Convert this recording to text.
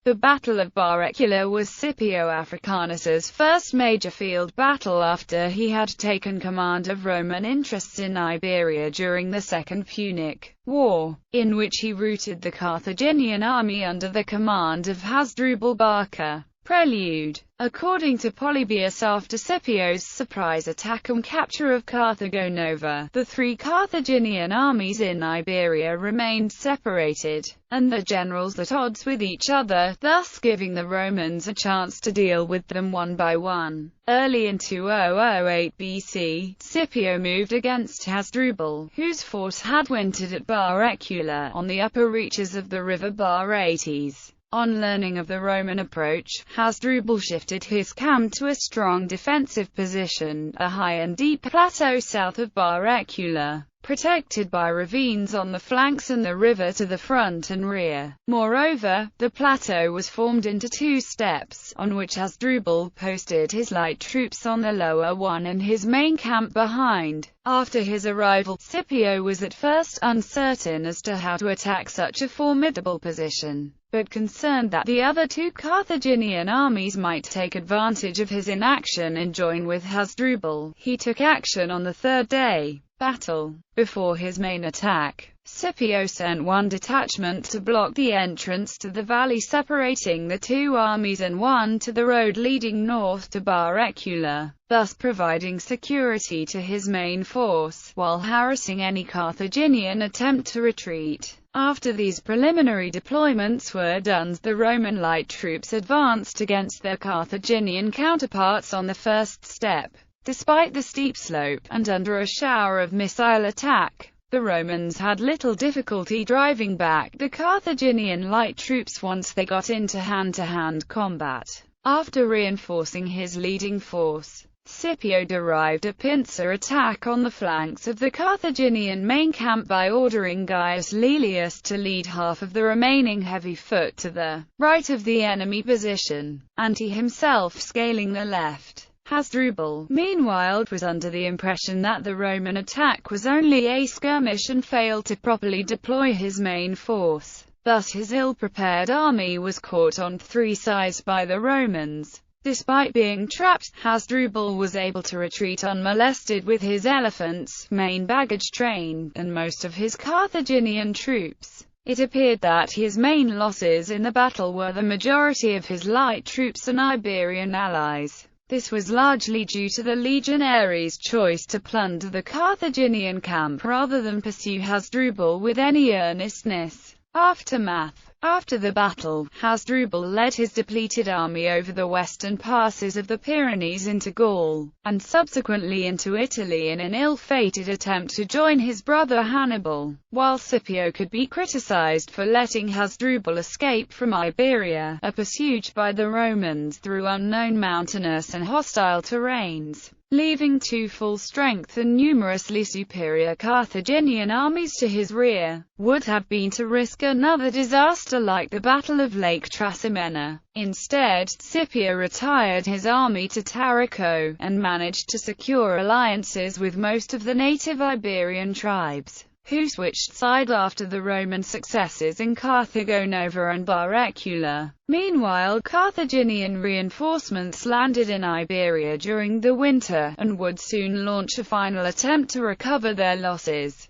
The Battle of Baecula was Scipio Africanus's first major field battle after he had taken command of Roman interests in Iberia during the Second Punic War, in which he routed the Carthaginian army under the command of Hasdrubal Barca. Prelude. According to Polybius, after Scipio's surprise attack and capture of Carthago Nova, the three Carthaginian armies in Iberia remained separated, and the generals at odds with each other, thus giving the Romans a chance to deal with them one by one. Early in 2008 BC, Scipio moved against Hasdrubal, whose force had wintered at Baecula, on the upper reaches of the river Baetis. On learning of the Roman approach, Hasdrubal shifted his camp to a strong defensive position, a high and deep plateau south of Baecula, protected by ravines on the flanks and the river to the front and rear. Moreover, the plateau was formed into two steps, on which Hasdrubal posted his light troops on the lower one and his main camp behind. After his arrival, Scipio was at first uncertain as to how to attack such a formidable position, but concerned that the other two Carthaginian armies might take advantage of his inaction and join with Hasdrubal. He took action on the third day. Battle. Before his main attack, Scipio sent one detachment to block the entrance to the valley separating the two armies and one to the road leading north to Baecula, thus providing security to his main force, while harassing any Carthaginian attempt to retreat. After these preliminary deployments were done, the Roman light troops advanced against their Carthaginian counterparts on the first step. Despite the steep slope, and under a shower of missile attack, the Romans had little difficulty driving back the Carthaginian light troops once they got into hand-to-hand combat. After reinforcing his leading force, Scipio derived a pincer attack on the flanks of the Carthaginian main camp by ordering Gaius Laelius to lead half of the remaining heavy foot to the right of the enemy position, and he himself scaling the left. Hasdrubal, meanwhile, was under the impression that the Roman attack was only a skirmish and failed to properly deploy his main force. Thus his ill-prepared army was caught on three sides by the Romans. Despite being trapped, Hasdrubal was able to retreat unmolested with his elephants, main baggage train, and most of his Carthaginian troops. It appeared that his main losses in the battle were the majority of his light troops and Iberian allies. This was largely due to the legionaries' choice to plunder the Carthaginian camp rather than pursue Hasdrubal with any earnestness. Aftermath. After the battle, Hasdrubal led his depleted army over the western passes of the Pyrenees into Gaul, and subsequently into Italy in an ill-fated attempt to join his brother Hannibal. While Scipio could be criticized for letting Hasdrubal escape from Iberia, a pursuit by the Romans through unknown mountainous and hostile terrains, leaving two full-strength and numerously superior Carthaginian armies to his rear, would have been to risk another disaster like the Battle of Lake Trasimena. Instead, Scipio retired his army to Tarraco, and managed to secure alliances with most of the native Iberian tribes, who switched side after the Roman successes in Carthago Nova and Baecula. Meanwhile, Carthaginian reinforcements landed in Iberia during the winter, and would soon launch a final attempt to recover their losses.